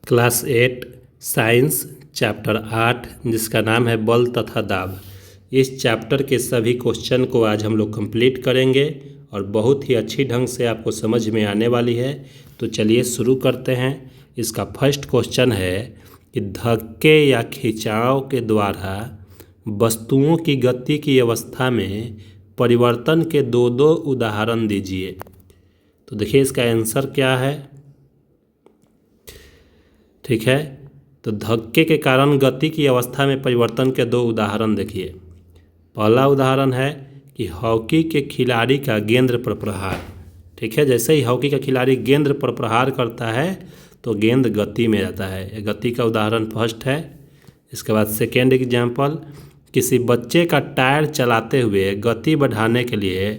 Class 8 science chapter 8 जिसका नाम है बल तथा दाब। इस चैप्टर के सभी क्वेश्चन को आज हम लोग कंप्लीट करेंगे और बहुत ही अच्छी ढंग से आपको समझ में आने वाली है। तो चलिए शुरू करते हैं। इसका फर्स्ट क्वेश्चन है कि धक्के या खिंचाव के द्वारा वस्तुओं की गति की अवस्था में परिवर्तन के दो उदाहरण दीजिए। तो देखिए इसका आंसर क्या है। ठीक है, तो धक्के के कारण गति की अवस्था में परिवर्तन के दो उदाहरण देखिए। पहला उदाहरण है कि हॉकी के खिलाड़ी का गेंद पर प्रहार। ठीक है, जैसे ही हॉकी का खिलाड़ी गेंद पर प्रहार करता है तो गेंद गति में जाता है। ये गति का उदाहरण फर्स्ट है। इसके बाद सेकेंड एग्जाम्पल, किसी बच्चे का टायर चलाते हुए गति बढ़ाने के लिए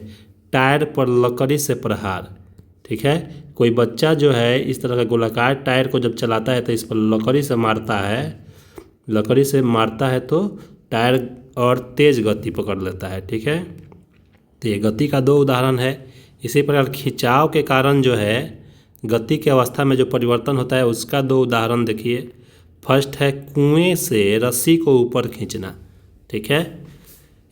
टायर पर लकड़ी से प्रहार। ठीक है, कोई बच्चा जो है इस तरह का गोलाकार टायर को जब चलाता है तो इस पर लकड़ी से मारता है तो टायर और तेज़ गति पकड़ लेता है। ठीक है, तो ये गति का दो उदाहरण है। इसी प्रकार खिंचाव के कारण जो है गति की अवस्था में जो परिवर्तन होता है उसका दो उदाहरण देखिए। फर्स्ट है कुएं से रस्सी को ऊपर खींचना। ठीक है,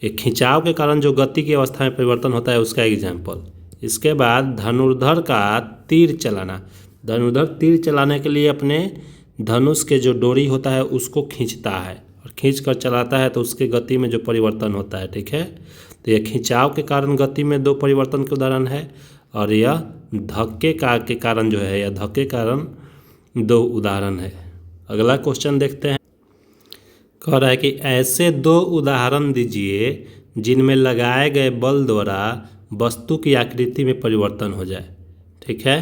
एक खिंचाव के कारण जो गति की अवस्था में परिवर्तन होता है उसका एग्जाम्पल। इसके बाद धनुर्धर का तीर चलाना। धनुर्धर तीर चलाने के लिए अपने धनुष के जो डोरी होता है उसको खींचता है और खींच कर चलाता है तो उसके गति में जो परिवर्तन होता है। ठीक है, तो यह खिंचाव के कारण गति में दो परिवर्तन के उदाहरण है और यह धक्के के कारण जो है, यह धक्के के कारण दो उदाहरण है। अगला क्वेश्चन देखते हैं। कह रहा है कि ऐसे दो उदाहरण दीजिए जिनमें लगाए गए बल द्वारा वस्तु की आकृति में परिवर्तन हो जाए। ठीक है,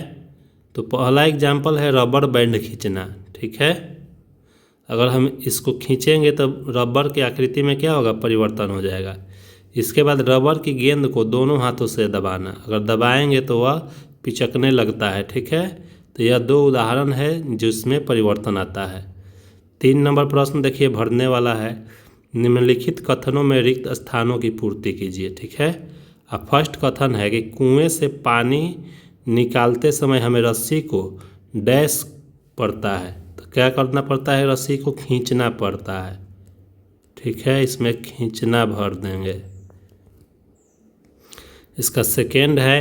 तो पहला एग्जाम्पल है रबर बैंड खींचना। ठीक है, अगर हम इसको खींचेंगे तो रबर की आकृति में क्या होगा, परिवर्तन हो जाएगा। इसके बाद रबर की गेंद को दोनों हाथों से दबाना, अगर दबाएंगे तो वह पिचकने लगता है। ठीक है, तो यह दो उदाहरण है जिसमें परिवर्तन आता है। 3 नंबर प्रश्न देखिए भरने वाला है। निम्नलिखित कथनों में रिक्त स्थानों की पूर्ति कीजिए। ठीक है, अब फर्स्ट कथन है कि कुएं से पानी निकालते समय हमें रस्सी को डैश पड़ता है। तो क्या करना पड़ता है, रस्सी को खींचना पड़ता है। ठीक है, इसमें खींचना भर देंगे। इसका सेकेंड है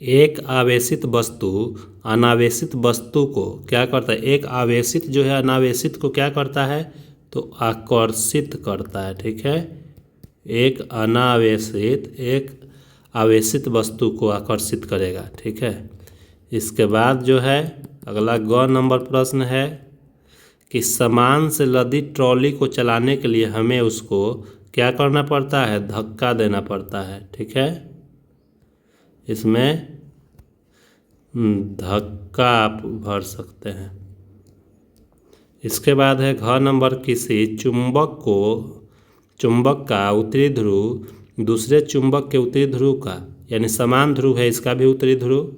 एक आवेशित वस्तु अनावेशित वस्तु को क्या करता है, एक आवेशित जो है अनावेशित को क्या करता है, तो आकर्षित करता है। ठीक है, एक अनावेशित एक आवेशित वस्तु को आकर्षित करेगा। ठीक है, इसके बाद जो है अगला ग नंबर प्रश्न है कि सामान से लदी ट्रॉली को चलाने के लिए हमें उसको क्या करना पड़ता है, धक्का देना पड़ता है। ठीक है, इसमें धक्का आप भर सकते हैं। इसके बाद है घ नंबर, किसी चुंबक का उत्तरी ध्रुव दूसरे चुंबक के उत्तरी ध्रुव का, यानी समान ध्रुव है, इसका भी उत्तरी ध्रुव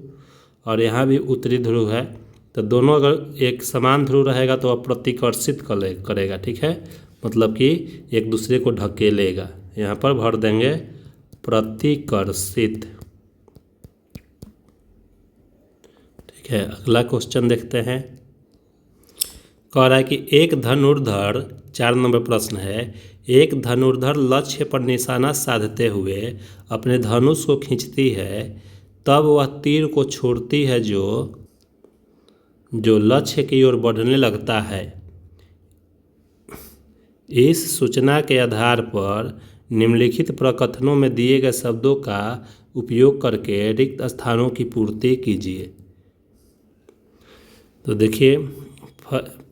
और यहाँ भी उत्तरी ध्रुव है, तो दोनों अगर एक समान ध्रुव रहेगा तो वह प्रतिकर्षित करेगा। ठीक है, मतलब कि एक दूसरे को ढकेलेगा। यहाँ पर भर देंगे प्रतिकर्षित। ठीक है, अगला क्वेश्चन देखते हैं। कह रहा है कि एक धनुर्धर 4 नंबर प्रश्न है, एक धनुर्धर लक्ष्य पर निशाना साधते हुए अपने धनुष को खींचती है, तब वह तीर को छोड़ती है जो लक्ष्य की ओर बढ़ने लगता है। इस सूचना के आधार पर निम्नलिखित प्रकथनों में दिए गए शब्दों का उपयोग करके रिक्त स्थानों की पूर्ति कीजिए। तो देखिए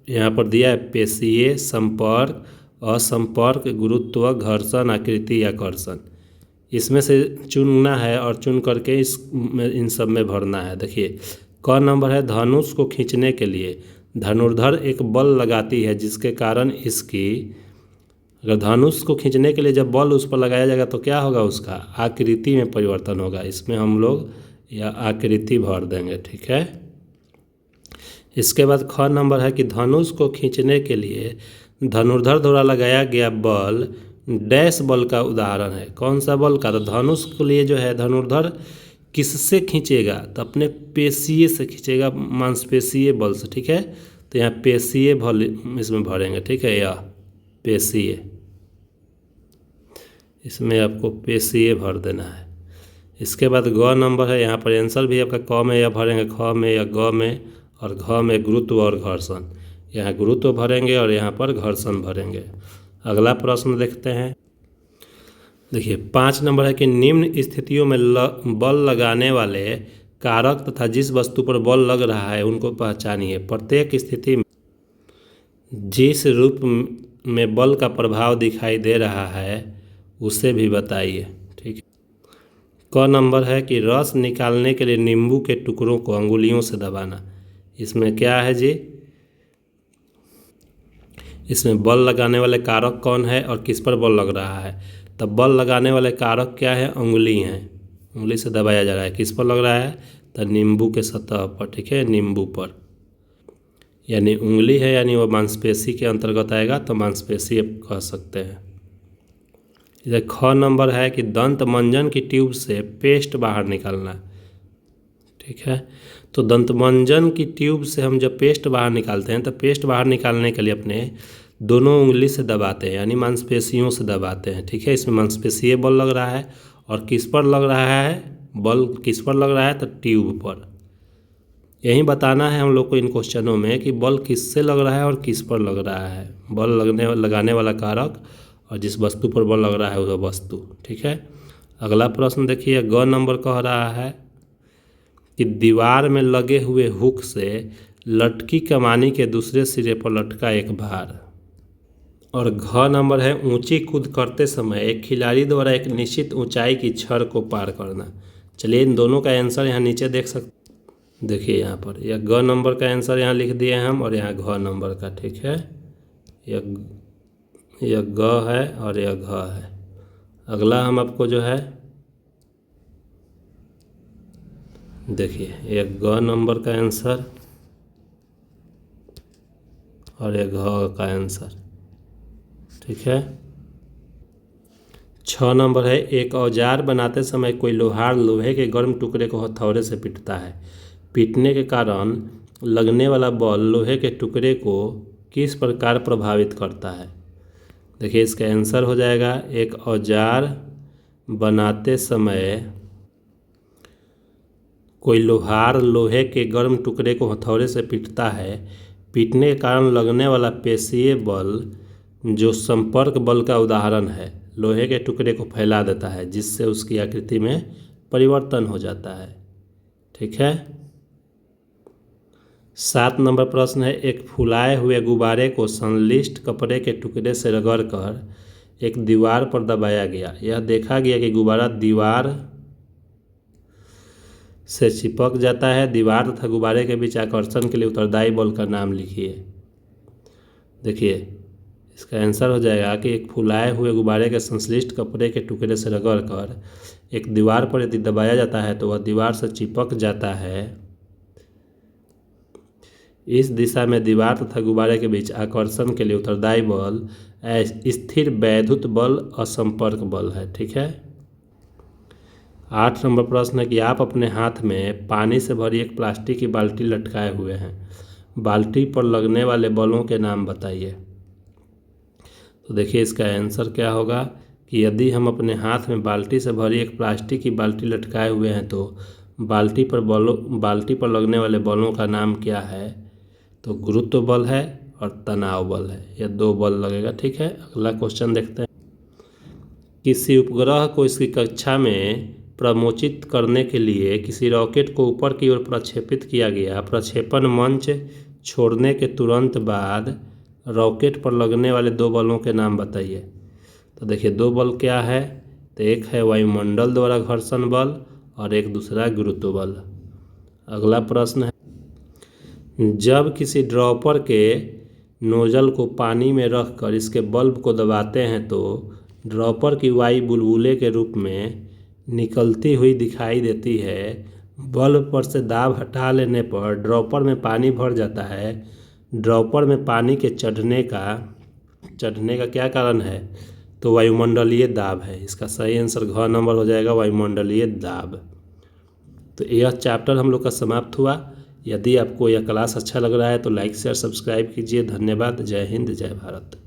यहाँ पर दिया है पेशीय, संपर्क, असंपर्क, गुरुत्व, घर्षण, आकृति, आकर्षण। इसमें से चुनना है और चुन करके इन सब में भरना है। देखिए क नंबर है धनुष को खींचने के लिए धनुर्धर एक बल लगाती है जिसके कारण इसकी, अगर धनुष को खींचने के लिए जब बल उस पर लगाया जाएगा तो क्या होगा, उसका आकृति में परिवर्तन होगा। इसमें हम लोग यह आकृति भर देंगे। ठीक है, इसके बाद ख नंबर है कि धनुष को खींचने के लिए धनुर्धर द्वारा लगाया गया बल डैश बल का उदाहरण है। कौन सा बल का, तो धनुष के लिए जो है धनुर्धर किससे खींचेगा, तो अपने पेशीय से खींचेगा, मांसपेशीय बल से। ठीक है, तो यहाँ पेशीय बल इसमें भरेंगे। ठीक है, यह पेशीय, इसमें आपको पेशीय भर देना है। इसके बाद ग नंबर है, यहाँ पर आंसर भी आपका क में या भरेंगे, ख में या ग में, और घ में गुरुत्व और घर्षण। यहाँ गुरुत्व भरेंगे और यहाँ पर घर्षण भरेंगे। अगला प्रश्न देखते हैं। देखिए 5 नंबर है कि निम्न स्थितियों में बल लगाने वाले कारक तथा जिस वस्तु पर बल लग रहा है उनको पहचानिए। प्रत्येक स्थिति में जिस रूप में बल का प्रभाव दिखाई दे रहा है उसे भी बताइए। ठीक है, क नंबर है कि रस निकालने के लिए नींबू के टुकड़ों को अंगुलियों से दबाना। इसमें क्या है जी, इसमें बल लगाने वाले कारक कौन है और किस पर बल लग रहा है। तब बल लगाने वाले कारक क्या है, उंगली हैं, उंगली से दबाया जा रहा है। किस पर लग रहा है, तो नींबू के सतह पर। ठीक है, नींबू पर, यानी उंगली है, यानी वो मांसपेशी के अंतर्गत आएगा, तो मांसपेशी कह सकते हैं। इधर ख नंबर है कि दंत मंजन की ट्यूब से पेस्ट बाहर निकालना। ठीक है, तो दंत मंजन की ट्यूब से हम जब पेस्ट बाहर निकालते हैं तो पेस्ट बाहर निकालने के लिए अपने दोनों उंगली से दबाते हैं, यानी मांसपेशियों से दबाते हैं। ठीक है, इसमें मांसपेशीय बल लग रहा है, और किस पर लग रहा है, बल किस पर लग रहा है, तो ट्यूब पर। यही बताना है हम लोग को इन क्वेश्चनों में कि बल किससे लग रहा है और किस पर लग रहा है, बल लगाने वाला कारक और जिस वस्तु पर बल लग रहा है वह वस्तु। ठीक है, अगला प्रश्न देखिए, ग नंबर कह रहा है कि दीवार में लगे हुए हुक से लटकी कमानी के दूसरे सिरे पर लटका एक भार। और घ नंबर है ऊंची कूद करते समय एक खिलाड़ी द्वारा एक निश्चित ऊंचाई की छड़ को पार करना। चलिए इन दोनों का आंसर यहाँ नीचे देख सकते, देखिए यहाँ पर यह ग नंबर का आंसर यहाँ लिख दिए हम, और यहाँ घ नंबर का। ठीक है, यह ग है और यह घ है। अगला हम आपको जो है देखिए, यह ग नंबर का आंसर और यह घ का आंसर। ठीक है, 6 नंबर है, एक औजार बनाते समय कोई लोहार लोहे के गर्म टुकड़े को हथौड़े से पीटता है। पीटने के कारण लगने वाला बल लोहे के टुकड़े को किस प्रकार प्रभावित करता है। देखिए इसका आंसर हो जाएगा, एक औजार बनाते समय कोई लोहार लोहे के गर्म टुकड़े को हथौड़े से पीटता है। पीटने के कारण लगने वाला पेशीय बल जो संपर्क बल का उदाहरण है, लोहे के टुकड़े को फैला देता है जिससे उसकी आकृति में परिवर्तन हो जाता है। ठीक है, 7 नंबर प्रश्न है, एक फुलाए हुए गुब्बारे को संश्लिष्ट कपड़े के टुकड़े से रगड़कर एक दीवार पर दबाया गया। यह देखा गया कि गुब्बारा दीवार से चिपक जाता है। दीवार तथा गुब्बारे के बीच आकर्षण के लिए उत्तरदायी बल का नाम लिखिए। देखिए इसका आंसर हो जाएगा कि एक फुलाए हुए गुब्बारे के संश्लिष्ट कपड़े के टुकड़े से रगड़कर एक दीवार पर यदि दबाया जाता है तो वह दीवार से चिपक जाता है। इस दिशा में दीवार तथा गुब्बारे के बीच आकर्षण के लिए उत्तरदायी बल स्थिर वैद्युत बल असंपर्क बल है। ठीक है, 8 नंबर प्रश्न है कि आप अपने हाथ में पानी से भरी एक प्लास्टिक की बाल्टी लटकाए हुए हैं। बाल्टी पर लगने वाले बलों के नाम बताइए। तो देखिए इसका आंसर क्या होगा कि यदि हम अपने हाथ में बाल्टी से भरी एक प्लास्टिक की बाल्टी लटकाए हुए हैं तो बाल्टी पर लगने वाले बलों का नाम क्या है, तो गुरुत्व बल है और तनाव बल है। यह 2 बल लगेगा। ठीक है, अगला क्वेश्चन देखते हैं। किसी उपग्रह को इसकी कक्षा में प्रमोचित करने के लिए किसी रॉकेट को ऊपर की ओर प्रक्षेपित किया गया। प्रक्षेपण मंच छोड़ने के तुरंत बाद रॉकेट पर लगने वाले 2 बलों के नाम बताइए। तो देखिए 2 बल क्या है, तो एक है वायुमंडल द्वारा घर्षण बल और एक दूसरा गुरुत्व बल। अगला प्रश्न है, जब किसी ड्रॉपर के नोजल को पानी में रखकर इसके बल्ब को दबाते हैं तो ड्रॉपर की वायु बुलबुले के रूप में निकलती हुई दिखाई देती है। बल्ब पर से दाब हटा लेने पर ड्रॉपर में पानी भर जाता है। ड्रॉपर में पानी के चढ़ने का क्या कारण है, तो वायुमंडलीय दाब है। इसका सही आंसर घ नंबर हो जाएगा, वायुमंडलीय दाब। तो यह चैप्टर हम लोग का समाप्त हुआ। यदि आपको यह क्लास अच्छा लग रहा है तो लाइक शेयर सब्सक्राइब कीजिए। धन्यवाद। जय हिंद, जय भारत।